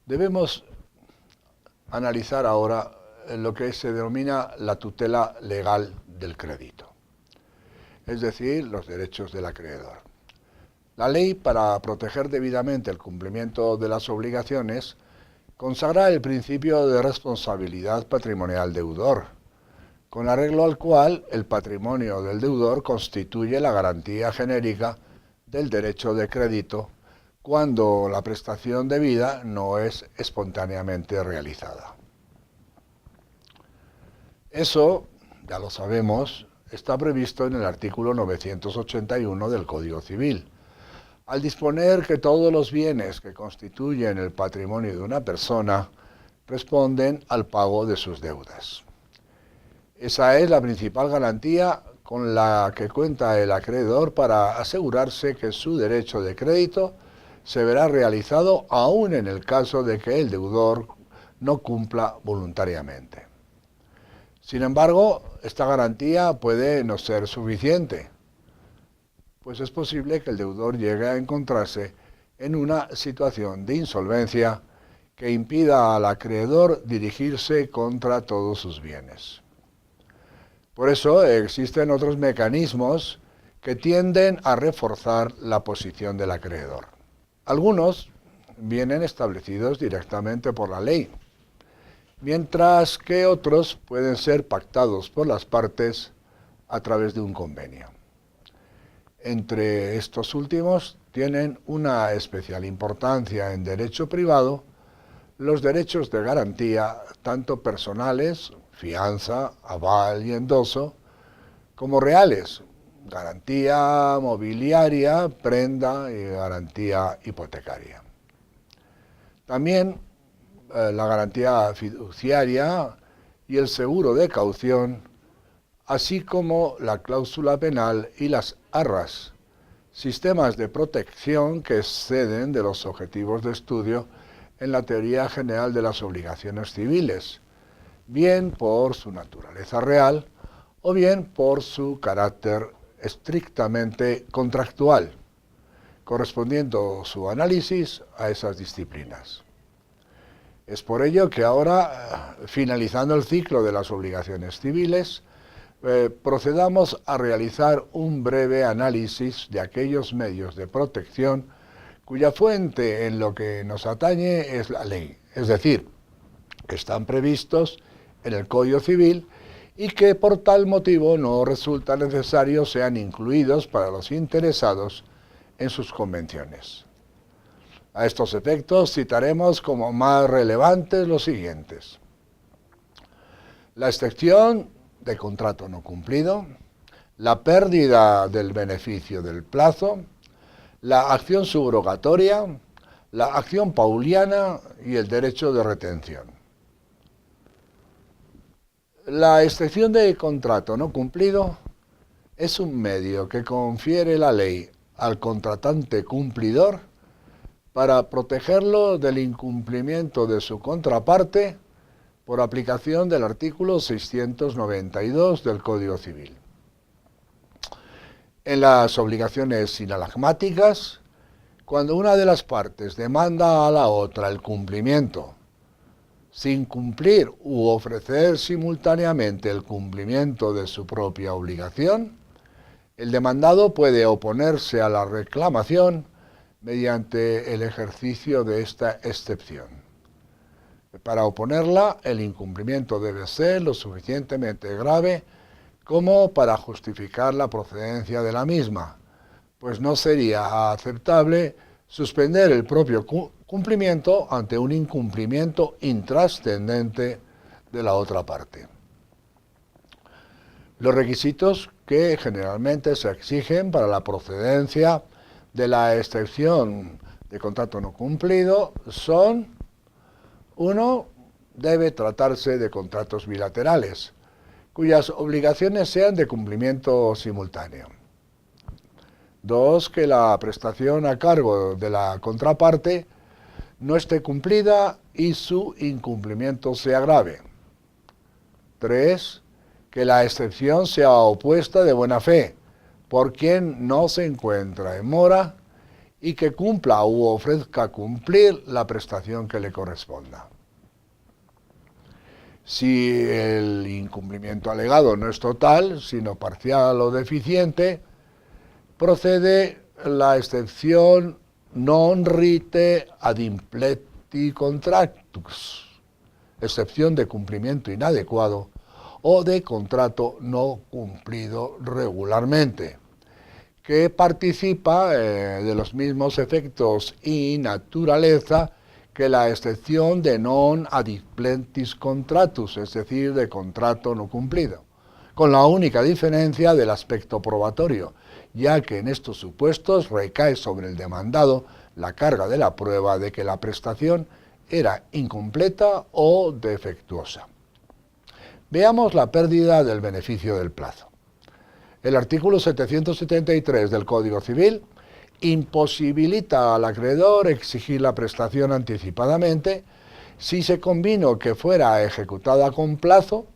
Debemos analizar ahora lo que se denomina la tutela legal del crédito, es decir, los derechos del acreedor. La ley, para proteger debidamente el cumplimiento de las obligaciones, consagra el principio de responsabilidad patrimonial deudor, con arreglo al cual el patrimonio del deudor constituye la garantía genérica del derecho de crédito cuando la prestación debida no es espontáneamente realizada. Eso, ya lo sabemos, está previsto en el artículo 981 del Código Civil, al disponer que todos los bienes que constituyen el patrimonio de una persona responden al pago de sus deudas. Esa es la principal garantía con la que cuenta el acreedor para asegurarse que su derecho de crédito se verá realizado aún en el caso de que el deudor no cumpla voluntariamente. Sin embargo, esta garantía puede no ser suficiente, pues es posible que el deudor llegue a encontrarse en una situación de insolvencia que impida al acreedor dirigirse contra todos sus bienes. Por eso existen otros mecanismos que tienden a reforzar la posición del acreedor. Algunos vienen establecidos directamente por la ley, mientras que otros pueden ser pactados por las partes a través de un convenio. Entre estos últimos tienen una especial importancia en derecho privado los derechos de garantía, tanto personales, fianza, aval y endoso, como reales, garantía mobiliaria, prenda y garantía hipotecaria. También la garantía fiduciaria y el seguro de caución, así como la cláusula penal y las arras, sistemas de protección que exceden de los objetivos de estudio en la teoría general de las obligaciones civiles, bien por su naturaleza real o bien por su carácter estrictamente contractual, correspondiendo su análisis a esas disciplinas. Es por ello que ahora, finalizando el ciclo de las obligaciones civiles, procedamos a realizar un breve análisis de aquellos medios de protección cuya fuente en lo que nos atañe es la ley, es decir, que están previstos en el Código Civil y que por tal motivo no resulta necesario sean incluidos para los interesados en sus convenciones. A estos efectos citaremos como más relevantes los siguientes: la excepción de contrato no cumplido, la pérdida del beneficio del plazo, la acción subrogatoria, la acción pauliana y el derecho de retención. La excepción de contrato no cumplido es un medio que confiere la ley al contratante cumplidor para protegerlo del incumplimiento de su contraparte por aplicación del artículo 692 del Código Civil. En las obligaciones sinalagmáticas, cuando una de las partes demanda a la otra el cumplimiento, sin cumplir u ofrecer simultáneamente el cumplimiento de su propia obligación, el demandado puede oponerse a la reclamación mediante el ejercicio de esta excepción. Para oponerla, el incumplimiento debe ser lo suficientemente grave como para justificar la procedencia de la misma, pues no sería aceptable suspender el propio cumplimiento ante un incumplimiento intrascendente de la otra parte. Los requisitos que generalmente se exigen para la procedencia de la excepción de contrato no cumplido son: 1. Debe tratarse de contratos bilaterales, cuyas obligaciones sean de cumplimiento simultáneo. 2. Que la prestación a cargo de la contraparte no esté cumplida y su incumplimiento sea grave. 3. Que la excepción sea opuesta de buena fe por quien no se encuentra en mora y que cumpla u ofrezca cumplir la prestación que le corresponda. Si el incumplimiento alegado no es total, sino parcial o deficiente, procede la excepción non rite ad impleti contractus, excepción de cumplimiento inadecuado o de contrato no cumplido regularmente, que participa de los mismos efectos y naturaleza que la excepción de non ad impletis contractus, es decir, de contrato no cumplido, con la única diferencia del aspecto probatorio, ya que en estos supuestos recae sobre el demandado la carga de la prueba de que la prestación era incompleta o defectuosa. Veamos la pérdida del beneficio del plazo. El artículo 773 del Código Civil imposibilita al acreedor exigir la prestación anticipadamente si se convino que fuera ejecutada con plazo,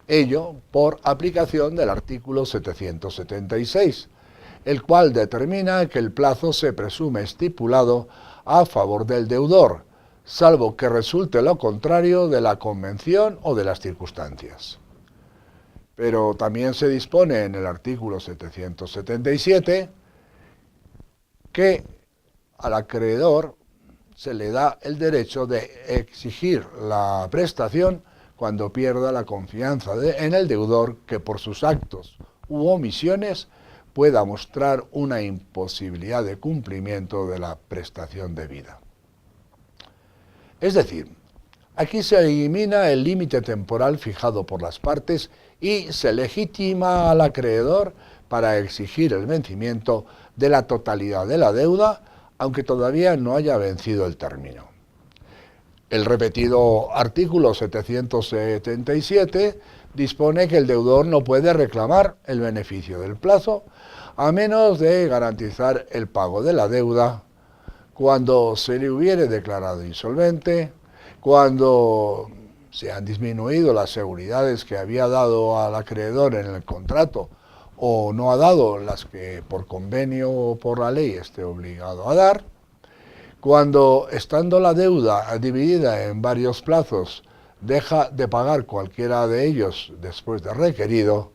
ello por aplicación del artículo 776, el cual determina que el plazo se presume estipulado a favor del deudor, salvo que resulte lo contrario de la convención o de las circunstancias. Pero también se dispone en el artículo 777 que al acreedor se le da el derecho de exigir la prestación cuando pierda la confianza en el deudor que por sus actos u omisiones pueda mostrar una imposibilidad de cumplimiento de la prestación debida. Es decir, aquí se elimina el límite temporal fijado por las partes y se legitima al acreedor para exigir el vencimiento de la totalidad de la deuda, aunque todavía no haya vencido el término. El repetido artículo 777 dispone que el deudor no puede reclamar el beneficio del plazo a menos de garantizar el pago de la deuda cuando se le hubiere declarado insolvente, cuando se han disminuido las seguridades que había dado al acreedor en el contrato o no ha dado las que por convenio o por la ley esté obligado a dar, cuando estando la deuda dividida en varios plazos deja de pagar cualquiera de ellos después de requerido,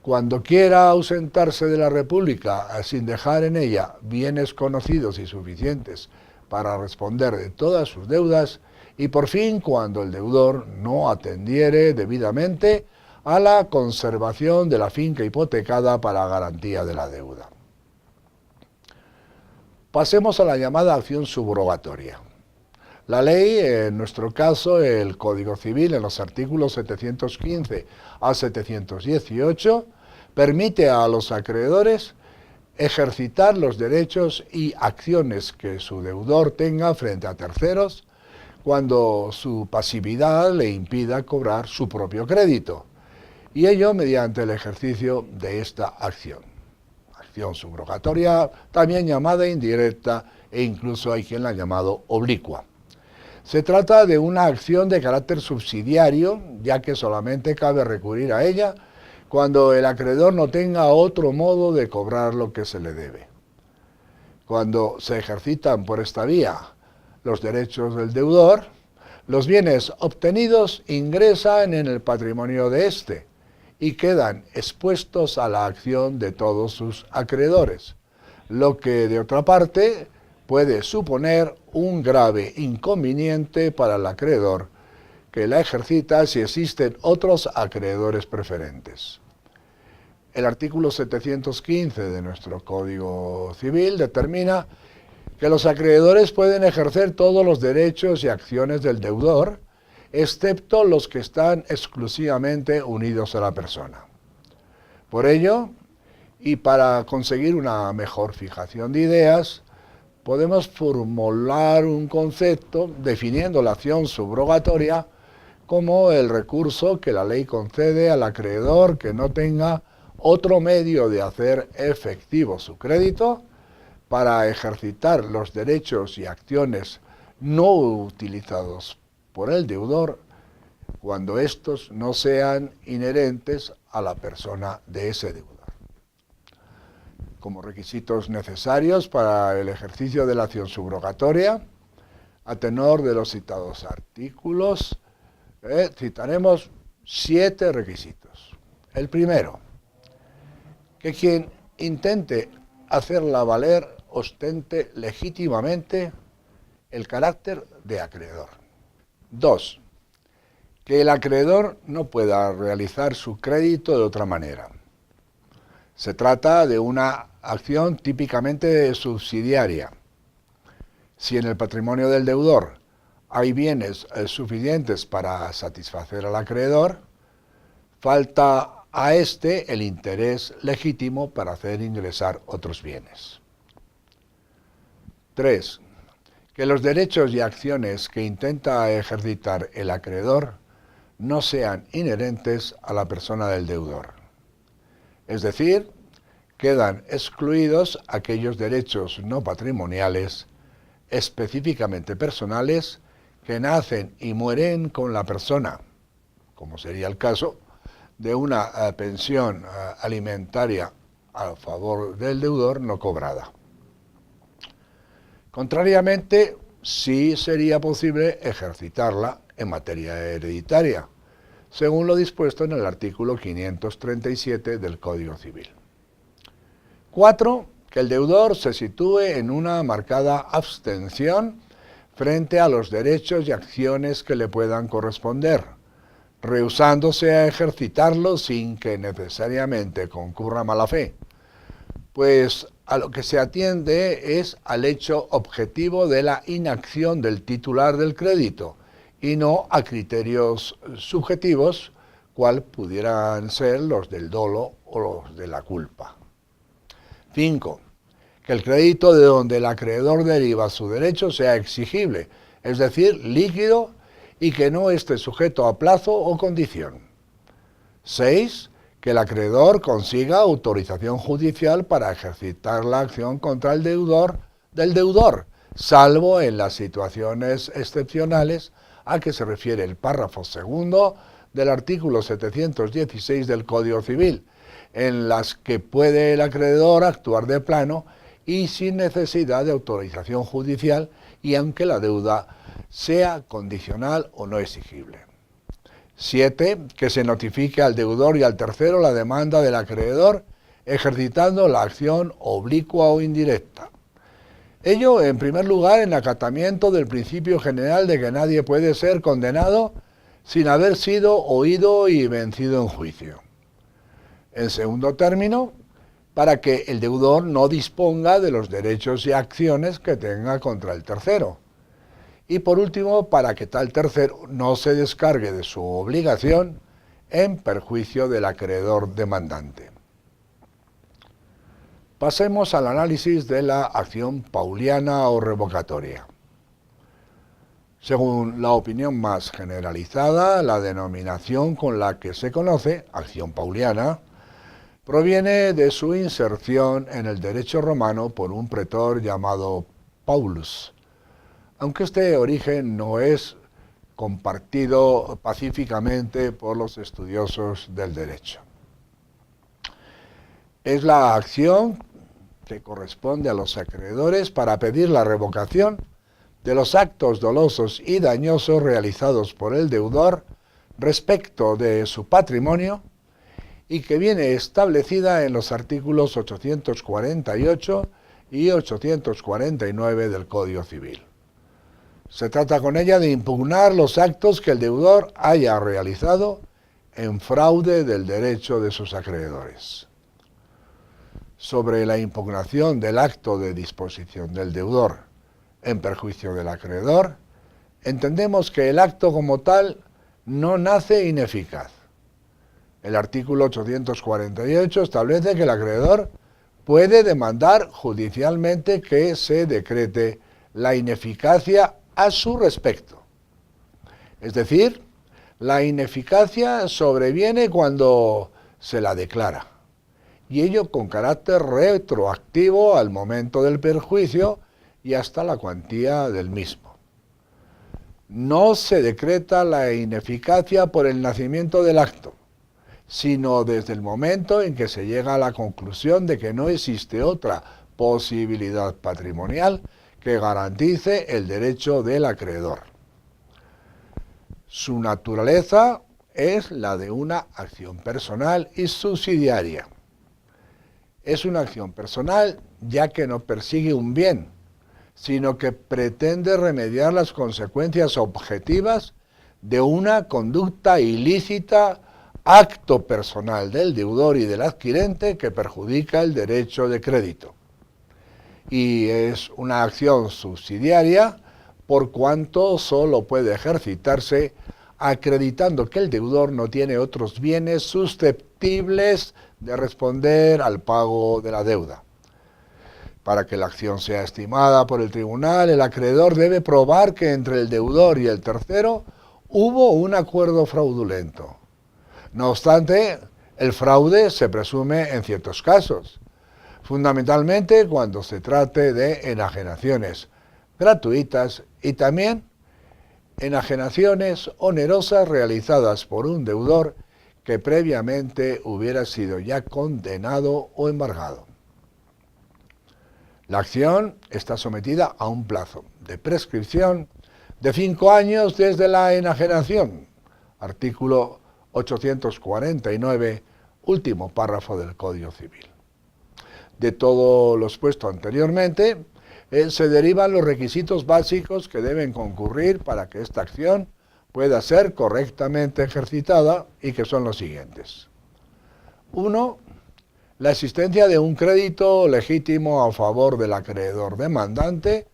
cuando quiera ausentarse de la República sin dejar en ella bienes conocidos y suficientes para responder de todas sus deudas, y por fin cuando el deudor no atendiere debidamente a la conservación de la finca hipotecada para garantía de la deuda. Pasemos a la llamada acción subrogatoria. La ley, en nuestro caso el Código Civil, en los artículos 715 a 718, permite a los acreedores ejercitar los derechos y acciones que su deudor tenga frente a terceros cuando su pasividad le impida cobrar su propio crédito, y ello mediante el ejercicio de esta acción. Acción subrogatoria, también llamada indirecta, e incluso hay quien la ha llamado oblicua. Se trata de una acción de carácter subsidiario, ya que solamente cabe recurrir a ella cuando el acreedor no tenga otro modo de cobrar lo que se le debe. Cuando se ejercitan por esta vía los derechos del deudor, los bienes obtenidos ingresan en el patrimonio de éste y quedan expuestos a la acción de todos sus acreedores, lo que de otra parte puede suponer un grave inconveniente para el acreedor que la ejercita si existen otros acreedores preferentes. El artículo 715 de nuestro Código Civil determina que los acreedores pueden ejercer todos los derechos y acciones del deudor, excepto los que están exclusivamente unidos a la persona. Por ello, y para conseguir una mejor fijación de ideas, podemos formular un concepto definiendo la acción subrogatoria como el recurso que la ley concede al acreedor que no tenga otro medio de hacer efectivo su crédito para ejercitar los derechos y acciones no utilizados por el deudor cuando estos no sean inherentes a la persona de ese deudor. como requisitos necesarios para el ejercicio de la acción subrogatoria, a tenor de los citados artículos, citaremos 7 requisitos. El primero, que quien intente hacerla valer ostente legítimamente el carácter de acreedor. 2. Que el acreedor no pueda realizar su crédito de otra manera. Se trata de una acción típicamente subsidiaria. Si en el patrimonio del deudor hay bienes suficientes para satisfacer al acreedor, falta a éste el interés legítimo para hacer ingresar otros bienes. 3. Que los derechos y acciones que intenta ejercitar el acreedor no sean inherentes a la persona del deudor. Es decir, quedan excluidos aquellos derechos no patrimoniales específicamente personales que nacen y mueren con la persona, como sería el caso de una pensión alimentaria a favor del deudor no cobrada. Contrariamente, sí sería posible ejercitarla en materia hereditaria, según lo dispuesto en el artículo 537 del Código Civil. 4. Que el deudor se sitúe en una marcada abstención frente a los derechos y acciones que le puedan corresponder, rehusándose a ejercitarlos sin que necesariamente concurra mala fe, pues a lo que se atiende es al hecho objetivo de la inacción del titular del crédito y no a criterios subjetivos, cual pudieran ser los del dolo o los de la culpa. 5. Que el crédito de donde el acreedor deriva su derecho sea exigible, es decir, líquido, y que no esté sujeto a plazo o condición. 6. Que el acreedor consiga autorización judicial para ejercitar la acción contra el deudor del deudor, salvo en las situaciones excepcionales a que se refiere el párrafo segundo del artículo 716 del Código Civil, en las que puede el acreedor actuar de plano y sin necesidad de autorización judicial, y aunque la deuda sea condicional o no exigible. 7. Que se notifique al deudor y al tercero la demanda del acreedor, ejercitando la acción oblicua o indirecta. Ello, en primer lugar, en acatamiento del principio general de que nadie puede ser condenado sin haber sido oído y vencido en juicio. En segundo término, para que el deudor no disponga de los derechos y acciones que tenga contra el tercero. Y por último, para que tal tercero no se descargue de su obligación en perjuicio del acreedor demandante. Pasemos al análisis de la acción pauliana o revocatoria. Según la opinión más generalizada, la denominación con la que se conoce, acción pauliana, proviene de su inserción en el derecho romano por un pretor llamado Paulus, aunque este origen no es compartido pacíficamente por los estudiosos del derecho. Es la acción que corresponde a los acreedores para pedir la revocación de los actos dolosos y dañosos realizados por el deudor respecto de su patrimonio y que viene establecida en los artículos 848 y 849 del Código Civil. Se trata con ella de impugnar los actos que el deudor haya realizado en fraude del derecho de sus acreedores. Sobre la impugnación del acto de disposición del deudor en perjuicio del acreedor, entendemos que el acto como tal no nace ineficaz. El artículo 848 establece que el acreedor puede demandar judicialmente que se decrete la ineficacia a su respecto. Es decir, la ineficacia sobreviene cuando se la declara, y ello con carácter retroactivo al momento del perjuicio y hasta la cuantía del mismo. No se decreta la ineficacia por el nacimiento del acto, sino desde el momento en que se llega a la conclusión de que no existe otra posibilidad patrimonial que garantice el derecho del acreedor. Su naturaleza es la de una acción personal y subsidiaria. Es una acción personal ya que no persigue un bien, sino que pretende remediar las consecuencias objetivas de una conducta ilícita, acto personal del deudor y del adquirente que perjudica el derecho de crédito. Y es una acción subsidiaria por cuanto solo puede ejercitarse acreditando que el deudor no tiene otros bienes susceptibles de responder al pago de la deuda. Para que la acción sea estimada por el tribunal, el acreedor debe probar que entre el deudor y el tercero hubo un acuerdo fraudulento. No obstante, el fraude se presume en ciertos casos, fundamentalmente cuando se trate de enajenaciones gratuitas y también enajenaciones onerosas realizadas por un deudor que previamente hubiera sido ya condenado o embargado. La acción está sometida a un plazo de prescripción de 5 años desde la enajenación, artículo 849, último párrafo del Código Civil. De todo lo expuesto anteriormente, se derivan los requisitos básicos que deben concurrir para que esta acción pueda ser correctamente ejercitada y que son los siguientes. 1. La existencia de un crédito legítimo a favor del acreedor demandante,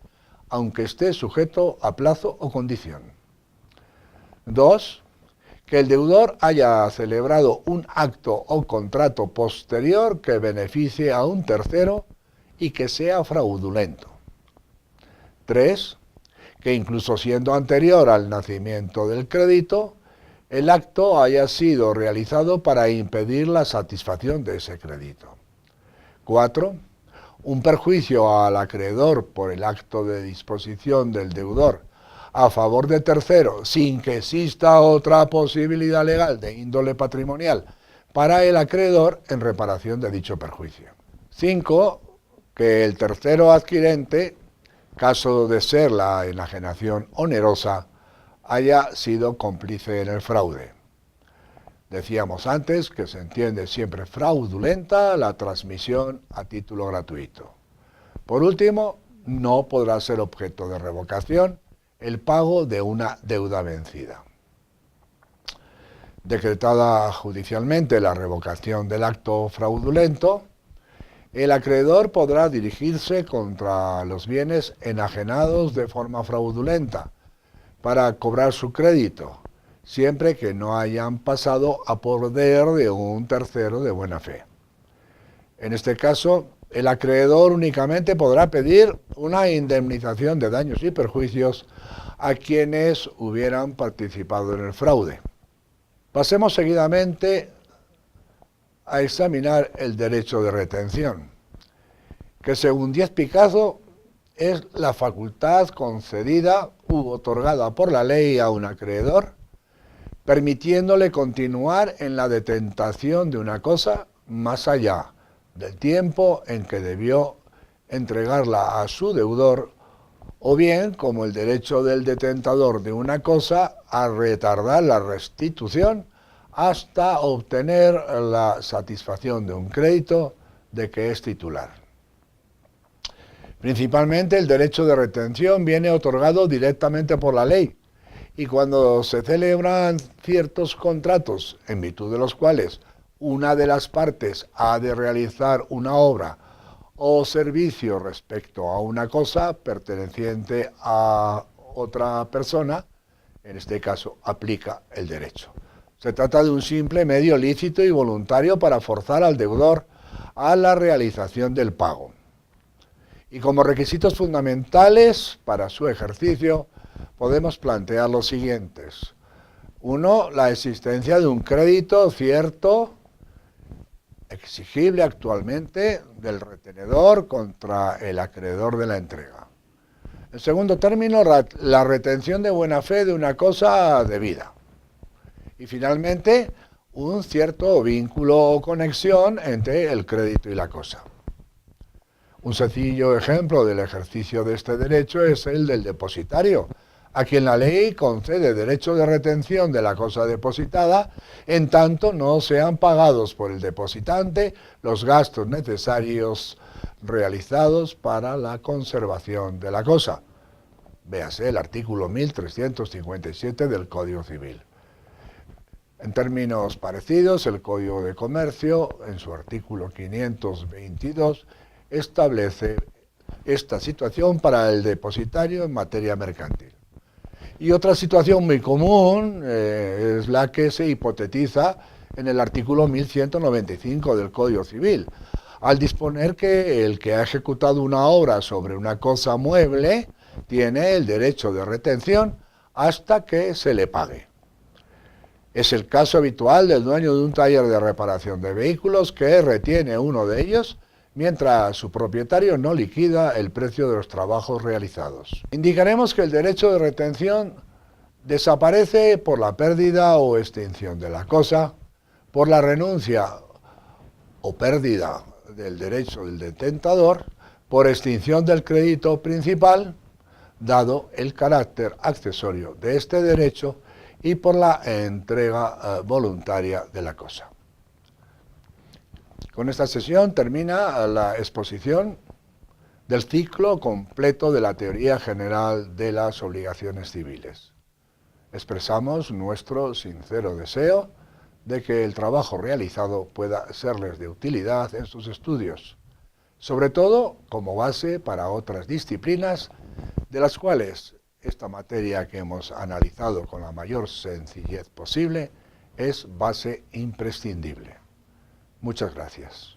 aunque esté sujeto a plazo o condición. 2. Que el deudor haya celebrado un acto o contrato posterior que beneficie a un tercero y que sea fraudulento. 3. Que incluso siendo anterior al nacimiento del crédito, el acto haya sido realizado para impedir la satisfacción de ese crédito. 4. Un perjuicio al acreedor por el acto de disposición del deudor a favor de tercero, sin que exista otra posibilidad legal de índole patrimonial para el acreedor en reparación de dicho perjuicio. 5. Que el tercero adquirente, caso de ser la enajenación onerosa, haya sido cómplice en el fraude. Decíamos antes que se entiende siempre fraudulenta la transmisión a título gratuito. Por último, no podrá ser objeto de revocación el pago de una deuda vencida. Decretada judicialmente la revocación del acto fraudulento, el acreedor podrá dirigirse contra los bienes enajenados de forma fraudulenta para cobrar su crédito, siempre que no hayan pasado a poder de un tercero de buena fe. En este caso, el acreedor únicamente podrá pedir una indemnización de daños y perjuicios a quienes hubieran participado en el fraude. Pasemos seguidamente a examinar el derecho de retención, que según Díez Picazo es la facultad concedida u otorgada por la ley a un acreedor, permitiéndole continuar en la detentación de una cosa más allá del tiempo en que debió entregarla a su deudor, o bien como el derecho del detentador de una cosa a retardar la restitución hasta obtener la satisfacción de un crédito de que es titular. Principalmente el derecho de retención viene otorgado directamente por la ley, y cuando se celebran ciertos contratos en virtud de los cuales una de las partes ha de realizar una obra o servicio respecto a una cosa perteneciente a otra persona, en este caso aplica el derecho. Se trata de un simple medio lícito y voluntario para forzar al deudor a la realización del pago. Y como requisitos fundamentales para su ejercicio podemos plantear los siguientes. 1. La existencia de un crédito cierto, exigible actualmente, del retenedor contra el acreedor de la entrega. En segundo término, la retención de buena fe de una cosa debida. Y finalmente, un cierto vínculo o conexión entre el crédito y la cosa. Un sencillo ejemplo del ejercicio de este derecho es el del depositario, a quien la ley concede derecho de retención de la cosa depositada, en tanto no sean pagados por el depositante los gastos necesarios realizados para la conservación de la cosa. Véase el artículo 1357 del Código Civil. En términos parecidos, el Código de Comercio, en su artículo 522, establece esta situación para el depositario en materia mercantil. Y otra situación muy común es la que se hipotetiza en el artículo 1195 del Código Civil, al disponer que el que ha ejecutado una obra sobre una cosa mueble tiene el derecho de retención hasta que se le pague. Es el caso habitual del dueño de un taller de reparación de vehículos que retiene uno de ellos mientras su propietario no liquida el precio de los trabajos realizados. Indicaremos que el derecho de retención desaparece por la pérdida o extinción de la cosa, por la renuncia o pérdida del derecho del detentador, por extinción del crédito principal, dado el carácter accesorio de este derecho, y por la entrega voluntaria de la cosa. Con esta sesión termina la exposición del ciclo completo de la teoría general de las obligaciones civiles. Expresamos nuestro sincero deseo de que el trabajo realizado pueda serles de utilidad en sus estudios, sobre todo como base para otras disciplinas de las cuales esta materia que hemos analizado con la mayor sencillez posible es base imprescindible. Muchas gracias.